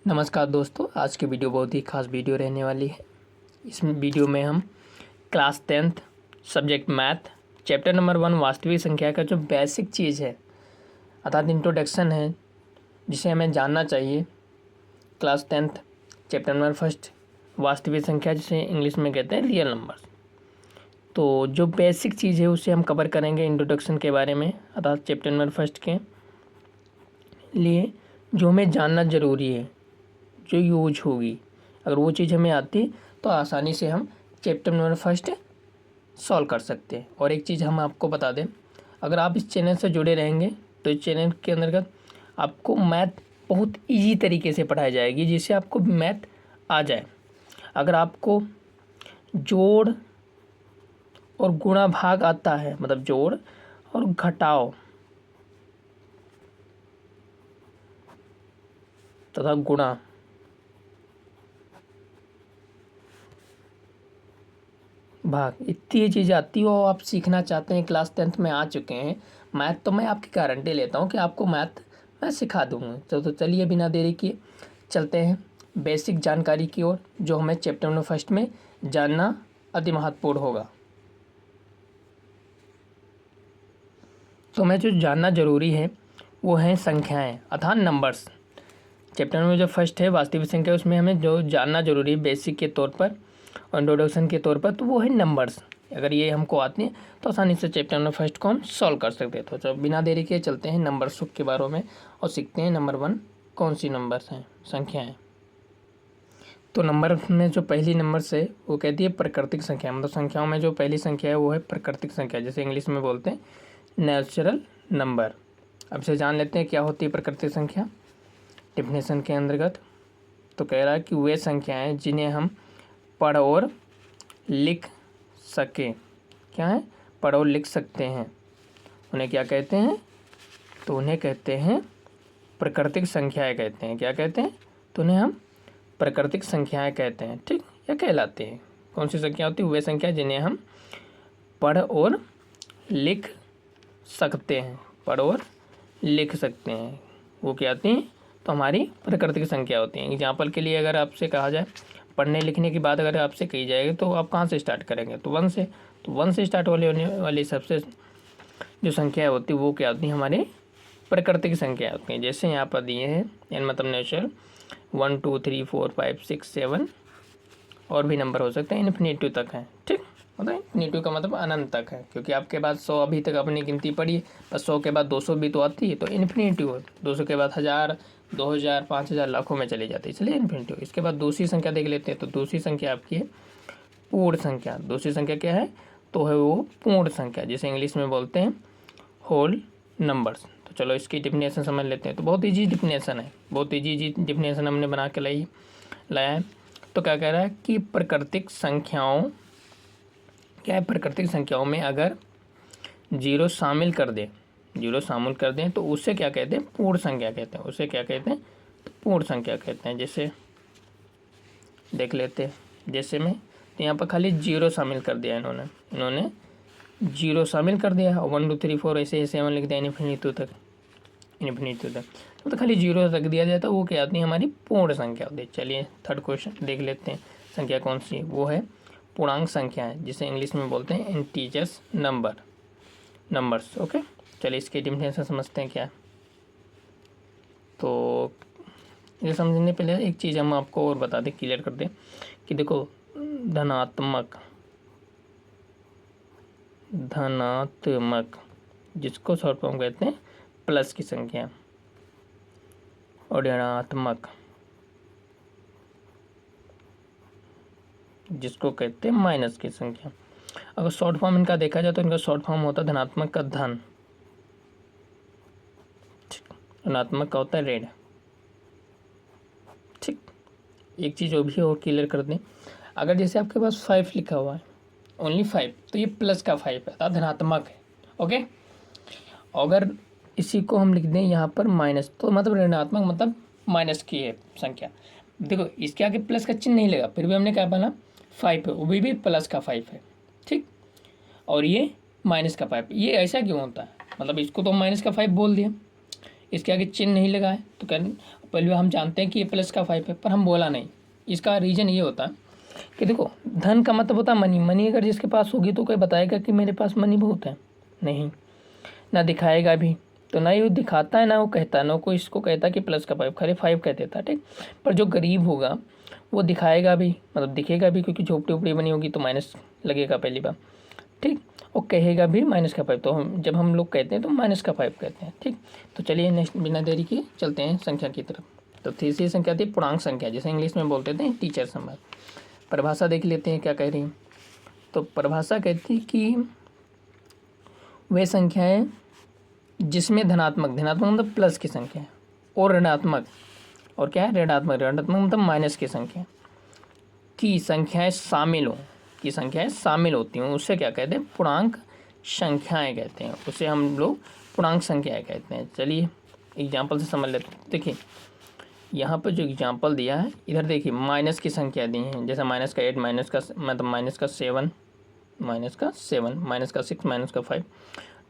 नमस्कार दोस्तों, आज की वीडियो बहुत ही खास वीडियो रहने वाली है। इस वीडियो में हम class 10th subject math chapter number 1 वास्तविक संख्या का जो बेसिक चीज़ है अर्थात इंट्रोडक्शन है जिसे हमें जानना चाहिए। क्लास 10th चैप्टर नंबर 1 वास्तविक संख्या जिसे इंग्लिश में कहते हैं रियल नंबर्स। तो जो बेसिक चीज़ है उसे हम कवर करेंगे इंट्रोडक्शन के बारे में अर्थात चैप्टर नंबर 1 के लिए जो हमें जानना ज़रूरी है, जो यूज होगी। अगर वो चीज़ हमें आती तो आसानी से हम चैप्टर नंबर 1 सॉल्व कर सकते हैं। और एक चीज़ हम आपको बता दें, अगर आप इस चैनल से जुड़े रहेंगे तो इस चैनल के अंतर्गत आपको मैथ बहुत इजी तरीके से पढ़ाई जाएगी जिससे आपको मैथ आ जाए। अगर आपको जोड़ और गुणा भाग आता है, मतलब जोड़ और घटाव तथा गुणा भाग इतनी चीज़ें आती हो आप सीखना चाहते हैं, क्लास 10th में आ चुके हैं मैथ, तो मैं आपकी गारंटी लेता हूँ कि आपको मैथ मैं सिखा दूँगा। तो चलिए बिना देरी किए चलते हैं बेसिक जानकारी की ओर जो हमें चैप्टर नंबर 1 में जानना अति महत्वपूर्ण होगा। तो हमें जो जानना ज़रूरी है वो है संख्याएँ अर्थात नंबर्स। चैप्टर में जो फर्स्ट है वास्तविक संख्या, उसमें हमें जो जानना जरूरी है बेसिक के तौर पर और इंट्रोडक्शन के तौर पर, तो वो है नंबर्स। अगर ये हमको आती हैं तो आसानी से चैप्टर नंबर 1 को हम सॉल्व कर सकते हैं। तो चलो बिना देरी के चलते हैं नंबर्स के बारे में और सीखते हैं नंबर 1 कौन सी नंबर्स हैं, संख्याएँ। तो नंबर में जो पहली नंबर्स है वो कहती है प्राकृतिक संख्या, मतलब संख्याओं में जो पहली संख्या है वो है प्राकृतिक संख्या, जैसे इंग्लिश में बोलते हैं नेचुरल नंबर। अब से जान लेते हैं क्या होती है प्राकृतिक संख्या डिफिनेशन के अंतर्गत। तो कह रहा है कि वे संख्याएं जिन्हें हम पढ़ और लिख सके, क्या है, पढ़ और लिख सकते हैं, उन्हें क्या कहते हैं, तो उन्हें कहते हैं प्राकृतिक संख्याएं कहते हैं। क्या कहते हैं, तो उन्हें हम प्राकृतिक संख्याएं कहते हैं, ठीक, या कहलाते हैं। कौन सी संख्या होती है, वे संख्या जिन्हें हम पढ़ और लिख सकते हैं, पढ़ और लिख सकते हैं, वो क्या आती हैं, तो हमारी प्राकृतिक संख्या होती है। एग्जाम्पल के लिए अगर आपसे कहा जाए पढ़ने लिखने की बात अगर आपसे कही जाएगी तो आप कहाँ से स्टार्ट करेंगे, तो 1 से। तो 1 से स्टार्ट होने वाली सबसे जो संख्या होती है वो क्या होती है, हमारे प्राकृतिक संख्या होती हैं। जैसे यहाँ पर दिए हैं एन मतलब नेचुरल 1 2 3 4 5 6 7 और भी नंबर हो सकते हैं, इन्फिनिटी तक है, ठीक। मतलब इन्फिनिटी का मतलब अनंत तक है, क्योंकि आपके पास 100 अभी तक अपनी गिनती पड़ी है, बस 100 के बाद 200 भी तो आती है, तो इन्फिनिटी हो, 200 के बाद 1000 2000 5000 लाखों में चली जाती है, इसलिए इन्फिनिटी हो। इसके बाद दूसरी संख्या देख लेते हैं। तो दूसरी संख्या आपकी है पूर्ण संख्या। दूसरी संख्या क्या है, तो है वो पूर्ण संख्या, जिसे इंग्लिश में बोलते हैं होल नंबर्स। तो चलो इसकी डिफिनेशन समझ लेते हैं। तो बहुत ईजी डिफिनेशन है, बहुत ईजी डिफिनेशन हमने बना के लाया है। तो क्या कह रहा है कि प्राकृतिक संख्याओं, क्या है, प्राकृतिक संख्याओं में अगर जीरो शामिल कर दें तो उससे क्या कहते हैं, पूर्ण संख्या कहते हैं। उसे क्या कहते हैं, तो पूर्ण संख्या कहते हैं। जैसे देख लेते हैं, जैसे में तो यहाँ पर खाली जीरो शामिल कर दिया इन्होंने जीरो शामिल कर दिया और 1 2 3 4 ऐसे 7 लिख दिया इन्फिनिटी तक, तो खाली जीरो रख दिया जाता है, वो क्या आती है, हमारी पूर्ण संख्या होती है। चलिए थर्ड क्वेश्चन देख लेते हैं, संख्या कौन सी है, वो है पूर्णांक संख्या है, जिसे इंग्लिश में बोलते हैं इंटीजर्स नंबर्स। ओके, चलिए इसके डिफिनेशन समझते हैं क्या। तो ये समझने पहले एक चीज़ हम आपको और बता दें, क्लियर कर दें कि देखो धनात्मक जिसको शॉर्ट फॉर्म कहते हैं प्लस की संख्या, और ऋणात्मक जिसको कहते हैं माइनस की संख्या। अगर शॉर्ट फॉर्म इनका देखा जाए तो इनका शॉर्ट फॉर्म होता है धनात्मक का धन, ऋणात्मक का होता है ऋण, ठीक। एक चीज़ वो भी और क्लियर कर दें, अगर जैसे आपके पास 5 लिखा हुआ है, ओनली 5, तो ये प्लस का 5 है, धनात्मक है, ओके। अगर इसी को हम लिख दें यहाँ पर माइनस, तो मतलब ऋणात्मक मतलब माइनस की है संख्या। देखो इसके आगे प्लस का चिन्ह नहीं लगा, फिर भी हमने क्या बना 5 है, वो भी प्लस का 5 है, ठीक। और ये माइनस का 5, ये ऐसा क्यों होता है, मतलब इसको तो माइनस का 5 बोल दिया, इसके आगे चिन्ह नहीं लगा है, तो क्या पहले हम जानते हैं कि ये प्लस का 5 है, पर हम बोला नहीं। इसका रीज़न ये होता है कि देखो, धन का मतलब होता है मनी। मनी अगर जिसके पास होगी तो कोई बताएगा कि मेरे पास मनी बहुत है? नहीं, ना दिखाएगा भी। तो ना ही वो दिखाता है, ना वो कहता है, ना कोई इसको कहता कि प्लस का 5, खाली 5 कह देता, ठीक। पर जो गरीब होगा वो दिखाएगा भी, मतलब दिखेगा भी, क्योंकि झोपड़ी उपड़ी बनी होगी तो माइनस लगेगा पहली बार, ठीक। और कहेगा भी माइनस का 5, तो जब हम लोग कहते हैं तो माइनस का 5 कहते हैं, ठीक। तो चलिए नेक्स्ट, बिना देरी के चलते हैं संख्या की तरफ। तो तीसरी संख्या थी पूर्णांक संख्या, जैसे इंग्लिश में बोलते थे टीचर्स नंबर। परिभाषा देख लेते हैं क्या कह रही है। तो परिभाषा कहती है कि वे संख्याएं जिसमें धनात्मक, धनात्मक मतलब प्लस की संख्या है, और ऋणात्मक, और क्या है ऋणात्मक, ऋणात्मक मतलब माइनस की संख्या की संख्याएं शामिल हो, की संख्याएं शामिल होती हैं, उससे क्या कहते हैं? पूर्णांक संख्याएं कहते हैं। उसे हम लोग पूर्णांक संख्याएं कहते हैं। चलिए एग्जाम्पल से समझ लेते हैं। देखिए यहाँ पर जो एग्जाम्पल दिया है, इधर देखिए माइनस की संख्या दी है, जैसे माइनस का 8, माइनस का मतलब माइनस का 7, माइनस का 7, माइनस का 6, माइनस का 5,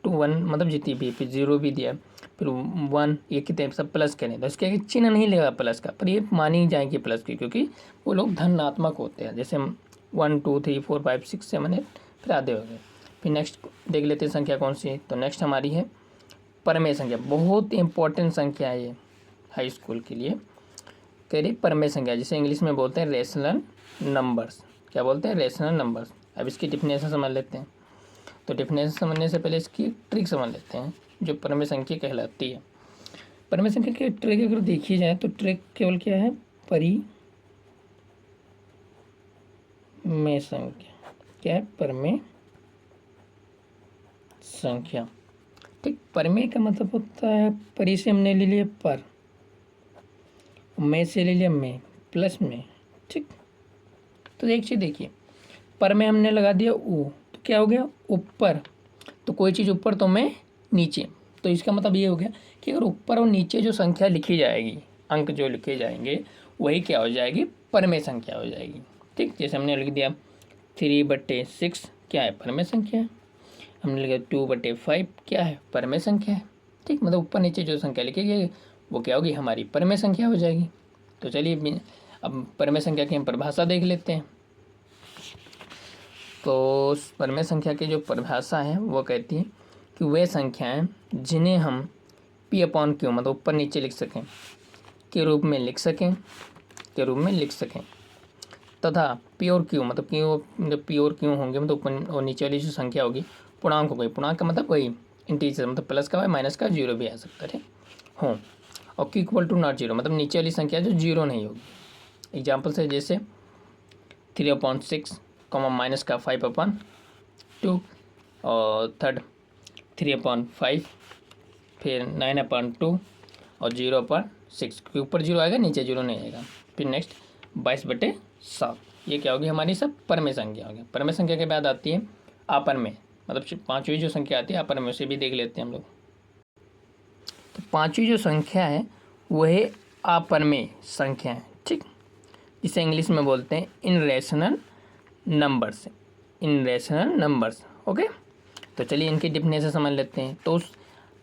2 1 मतलब जितनी भी, फिर 0 भी दिया, फिर 1, ये कितने सब प्लस करें तो इसके चिन्ह नहीं लगेगा प्लस का, पर ये मानी जाएगी प्लस की, क्योंकि वो लोग धनात्मक होते हैं। जैसे 1 2 3 4 5 6 7 8 फिर आधे हो गए। फिर नेक्स्ट देख लेते हैं संख्या कौन सी है। तो नेक्स्ट हमारी है परमेय संख्या। बहुत इंपॉर्टेंट संख्या है ये हाई स्कूल के लिए। कह रही परमेय संख्या, जिसे इंग्लिश में बोलते हैं रेशनल नंबर्स। क्या बोलते हैं? Rational numbers. अब इसकी डिफिनेशन समझ लेते हैं। तो डिफिनेशन समझने से पहले इसकी ट्रिक समझ लेते हैं जो परमेय संख्या कहलाती है। परमेय संख्या की ट्रिक अगर देखी जाए तो ट्रिक केवल क्या है? परिमेय संख्या। क्या है? परमेय संख्या, ठीक। परमेय का मतलब होता है, परी से हमने ले लिया पर, में से ले लिया में, प्लस में, ठीक। तो एक चीज़ देखिए, पर में हमने लगा दिया ऊ, तो क्या हो गया? ऊपर। तो कोई चीज़ ऊपर तो में नीचे, तो इसका मतलब ये हो गया कि अगर ऊपर और नीचे जो संख्या लिखी जाएगी, अंक जो लिखे जाएंगे, वही क्या हो जाएगी? परमेय संख्या हो जाएगी, ठीक। जैसे हमने लिख दिया 3/6, क्या है? परमेय संख्या है। हमने लिखा 2/5, क्या है? परमेय संख्या है, ठीक। मतलब ऊपर नीचे जो संख्या लिखी गई वो क्या होगी? हमारी परमेय संख्या हो जाएगी। तो चलिए अब परमेय संख्या की हम परिभाषा देख लेते हैं। तो परमेय संख्या की जो परिभाषा है वो कहती है कि वे संख्याएं जिन्हें हम P/Q मतलब ऊपर नीचे लिख सकें के रूप में लिख सकें, के रूप में लिख सकें, तथा P और Q मतलब P और Q होंगे, मतलब ऊपर और नीचे वाली जो संख्या होगी पूर्णांक हो गई। पूर्णांक का मतलब वही इंटीजर, मतलब प्लस का, माइनस का, 0 भी आ सकता है, हो। और Q = नॉट 0 मतलब नीचे वाली संख्या जो 0 नहीं होगी। एग्जाम्पल से जैसे 3/6, माइनस का 5/2, और थर्ड 3/5, फिर 9/2 और 0/6, क्योंकि ऊपर 0 आएगा, नीचे 0 नहीं आएगा। फिर नेक्स्ट 22/7, ये क्या होगी? हमारी सब परमेय संख्या होगी। परमेय संख्या के बाद आती है अपरमेय, मतलब पांचवी जो संख्या आती है अपरमेय, उसे भी देख लेते हैं हम लोग। तो पांचवी जो संख्या है वो है अपरमेय संख्या है, ठीक। जिसे इंग्लिश में बोलते हैं इनरेशनल नंबर्स, इनरेशनल नंबर्स, ओके। तो चलिए इनकी डिफिनेशन समझ लेते हैं। तो उस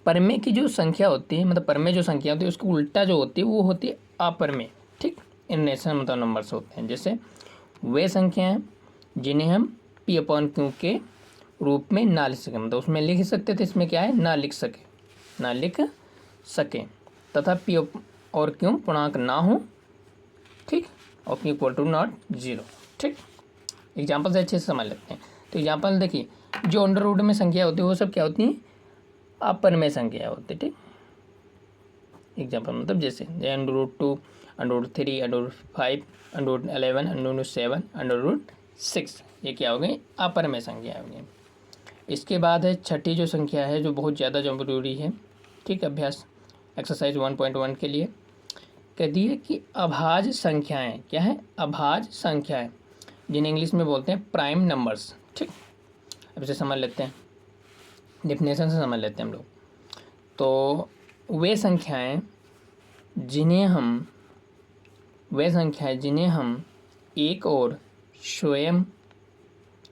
परमेय की जो संख्या होती है, मतलब परमेय जो संख्या होती है उसको उल्टा जो होती है वो होती है अपरमेय, ठीक। इनरेशनल मतलब नंबर्स होते हैं। जैसे वे संख्याएं जिन्हें हम P/Q के रूप में ना लिख सकें, मतलब उसमें लिख सकते थे, इसमें क्या है? ना लिख सके, ना लिख सकें, तथा P और Q पूर्णांक ना हो, ठीक, और Q = नॉट 0, ठीक। एग्जाम्पल से अच्छे से समझ लेते हैं। तो एग्जाम्पल देखिए, जो अंडर रूट में संख्या होती है वो सब क्या होती हैं? अपरमेय संख्या होती है, ठीक। एग्जाम्पल मतलब जैसे √2, √3, √5, √11, √7, √6, ये क्या हो गई? अपरमेय संख्या हो गई। इसके बाद है छठी जो संख्या है, जो बहुत ज़्यादा जरूरी है, ठीक। अभ्यास एक्सरसाइज 1.1 के लिए कहती है कि अभाज्य संख्याएं, क्या है? अभाज्य संख्याएं, जिन्हें इंग्लिश में बोलते हैं प्राइम नंबर्स, ठीक। अब इसे समझ लेते हैं, डिफिनेशन से समझ लेते हैं हम लोग। तो वे संख्याएं जिन्हें हम एक और स्वयं,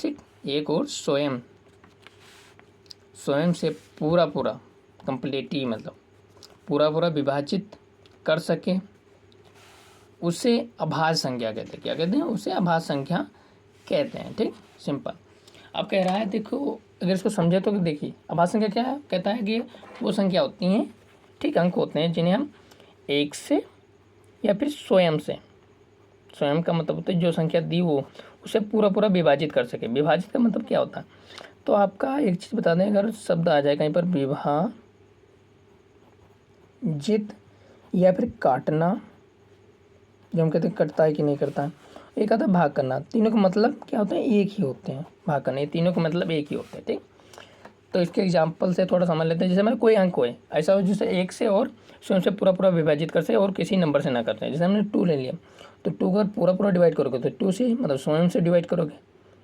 ठीक, एक और स्वयं से पूरा कंप्लीटली मतलब पूरा विभाजित कर सके, उसे अभाज्य संख्या कहते हैं। क्या कहते हैं? उसे अभाज्य संख्या कहते हैं। ठीक, सिंपल। अब कह रहा है, देखो अगर इसको समझे तो देखिए अभाज्य संख्या क्या है। कहता है कि वो संख्या होती हैं, ठीक, अंक होते हैं जिन्हें हम एक से या फिर स्वयं से, स्वयं का मतलब होता है जो संख्या दी वो उसे पूरा पूरा विभाजित कर सके। विभाजित का मतलब क्या होता है? तो आपका एक चीज़ बता दें, अगर शब्द आ जाए कहीं पर विभाजित या फिर काटना, जो हम कहते हैं कटता है कि नहीं करता है, एक आता है भाग करना, तीनों का मतलब क्या होता है? एक ही होते हैं। भाग करना, ये तीनों का मतलब एक ही होते हैं। ठीक, तो इसके एग्जाम्पल से थोड़ा समझ लेते हैं। जैसे हमारे कोई अंक हो ऐसा हो जिसे एक से और स्वयं से पूरा पूरा विभाजित कर सके और किसी नंबर से ना करते हैं। जैसे हमने 2 ले लिया, तो 2 का पूरा पूरा डिवाइड करोगे तो 2 से मतलब स्वयं से डिवाइड करोगे,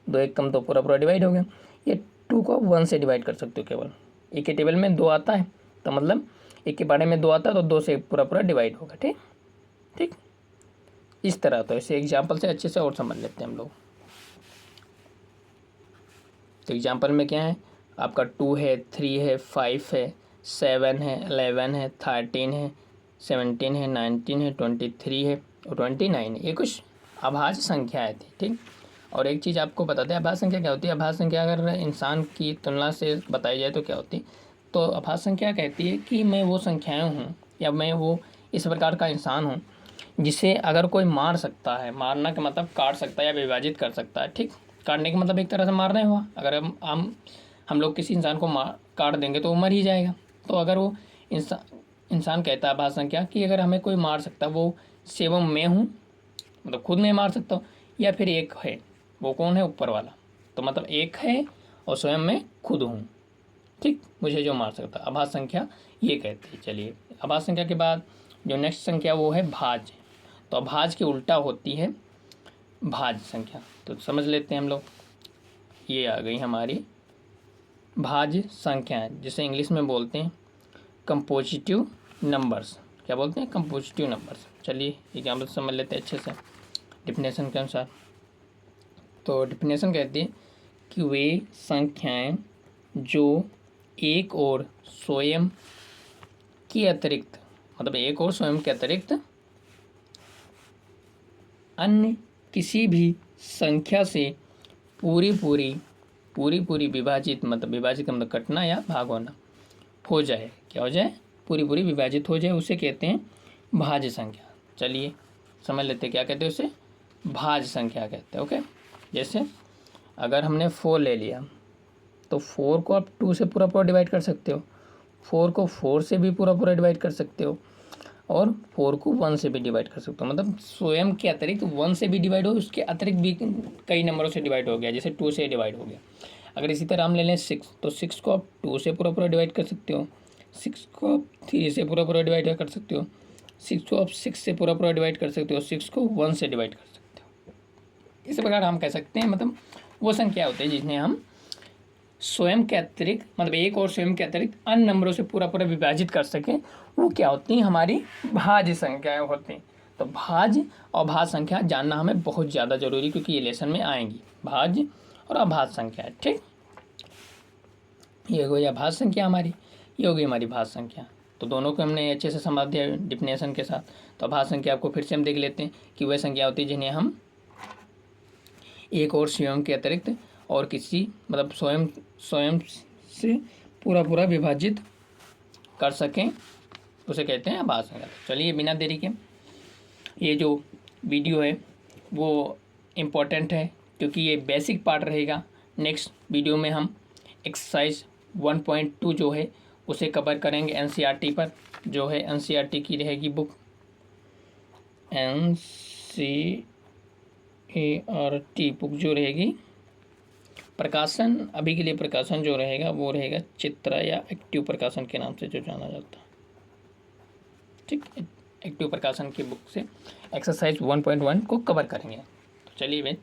2 एक कम तो पूरा पूरा डिवाइड हो गया। ये 2 को 1 से डिवाइड कर सकते हो केवल। एक के टेबल में 2 आता है तो मतलब एक के बारे में 2 आता है तो 2 से पूरा पूरा डिवाइड होगा। ठीक ठीक, इस तरह। तो ऐसे एग्जाम्पल से अच्छे से और समझ लेते हैं हम लोग। तो एग्जाम्पल में क्या है आपका? 2 है, 3 है, 5 है, 7 है, 11 है, 13 है, 17 है, 19 है, 23 है और 29 है। ये कुछ अभाज्य संख्याएँ थी। ठीक, और एक चीज़ आपको बताते हैं अभाज्य संख्या क्या होती है। अभाज्य संख्या अगर इंसान की तुलना से बताई जाए तो क्या होती है? तो अभाज्य संख्या कहती है कि मैं वो संख्याएँ हूँ या मैं वो इस प्रकार का इंसान हूँ जिसे अगर कोई मार सकता है, मारना का मतलब काट सकता है या विभाजित कर सकता है। ठीक, काटने का मतलब एक तरह से मारना ही हुआ। अगर हम लोग किसी इंसान को काट देंगे तो वो मर ही जाएगा। तो अगर वो इंसान कहता है अभाज्य संख्या कि अगर हमें कोई मार सकता है वो सेवम मैं हूँ, मतलब खुद मैं मार सकता हूँ, या फिर एक है, वो कौन है? ऊपर वाला। तो मतलब एक है और स्वयं मैं खुद हूँ, ठीक, मुझे जो मार सकता है। अभाज्य संख्या ये कहते हैं। चलिए, अभाज्य संख्या के बाद जो नेक्स्ट संख्या वो है भाज्य। तो अभाज्य की उल्टा होती है भाज्य संख्या। तो समझ लेते हैं हम लोग। ये आ गई हमारी भाज्य संख्याएं, जिसे इंग्लिश में बोलते हैं कंपोजिटिव नंबर्स। क्या बोलते हैं? कंपोजिटिव नंबर्स। चलिए एग्जाम्पल समझ लेते हैं अच्छे से डिफिनेशन के अनुसार। तो डिफिनेशन कहती है कि वे संख्याएं जो एक और स्वयं के अतिरिक्त, मतलब एक और स्वयं के अतिरिक्त अन्य किसी भी संख्या से पूरी पूरी विभाजित, मतलब विभाजित का मतलब कटना या भाग होना हो जाए। क्या हो जाए? पूरी पूरी विभाजित हो जाए, उसे कहते हैं भाज्य संख्या। चलिए समझ लेते हैं क्या कहते हैं उसे। भाज्य संख्या कहते हैं। ओके, जैसे अगर हमने 4 ले लिया तो 4 को आप 2 से पूरा पूरा डिवाइड कर सकते हो, 4 को 4 से भी पूरा पूरा डिवाइड कर सकते हो और 4 को 1 से भी डिवाइड कर सकते हो। मतलब स्वयं के अतिरिक्त 1 से भी डिवाइड हो, उसके अतिरिक्त भी कई नंबरों से डिवाइड हो गया, जैसे 2 से डिवाइड हो गया। अगर इसी तरह हम ले लें 6, तो 6 को आप 2 से पूरा पूरा डिवाइड कर सकते हो, 6 को आप 3 से पूरा पूरा डिवाइड कर सकते हो, 6 को आप 6 से पूरा पूरा डिवाइड कर सकते हो, 6 को 1 से डिवाइड कर सकते हो। इस प्रकार हम कह सकते हैं मतलब वो संख्या होती है जिन्हें हम स्वयं के अतिरिक्त, मतलब एक और स्वयं के अतिरिक्त अन्य नंबरों से पूरा पूरा विभाजित कर सकें, वो क्या होती हैं? हमारी भाज्य संख्याएं होती हैं। तो भाज्य और भाज्य संख्या जानना हमें बहुत ज़्यादा जरूरी, क्योंकि ये लेसन में आएंगी भाज्य और अभाज्य संख्याएं। ठीक, ये हो गई अभाज्य संख्या हमारी, ये हो गई हमारी भाज्य संख्या। तो दोनों को हमने अच्छे से समझ दिया डिफिनेशन के साथ। तो अभाज्य संख्या आपको फिर से हम देख लेते हैं कि वह संख्या होती है जिन्हें हम एक और स्वयं के अतिरिक्त और किसी, मतलब स्वयं से पूरा पूरा विभाजित कर सकें, उसे कहते हैं अभाज्य संख्या। चलिए बिना देरी के, ये जो वीडियो है वो इम्पोर्टेंट है क्योंकि ये बेसिक पार्ट रहेगा। नेक्स्ट वीडियो में हम एक्सरसाइज 1.2 जो है उसे कवर करेंगे एनसीईआरटी पर, जो है एनसीईआरटी की रहेगी बुक, एनसीईआरटी बुक जो रहेगी। प्रकाशन अभी के लिए प्रकाशन जो रहेगा वो रहेगा चित्रा या एक्टिव प्रकाशन के नाम से जो जाना जाता है। ठीक, एक्टिव प्रकाशन की बुक से एक्सरसाइज 1.1 को कवर करेंगे। तो चलिए भाई।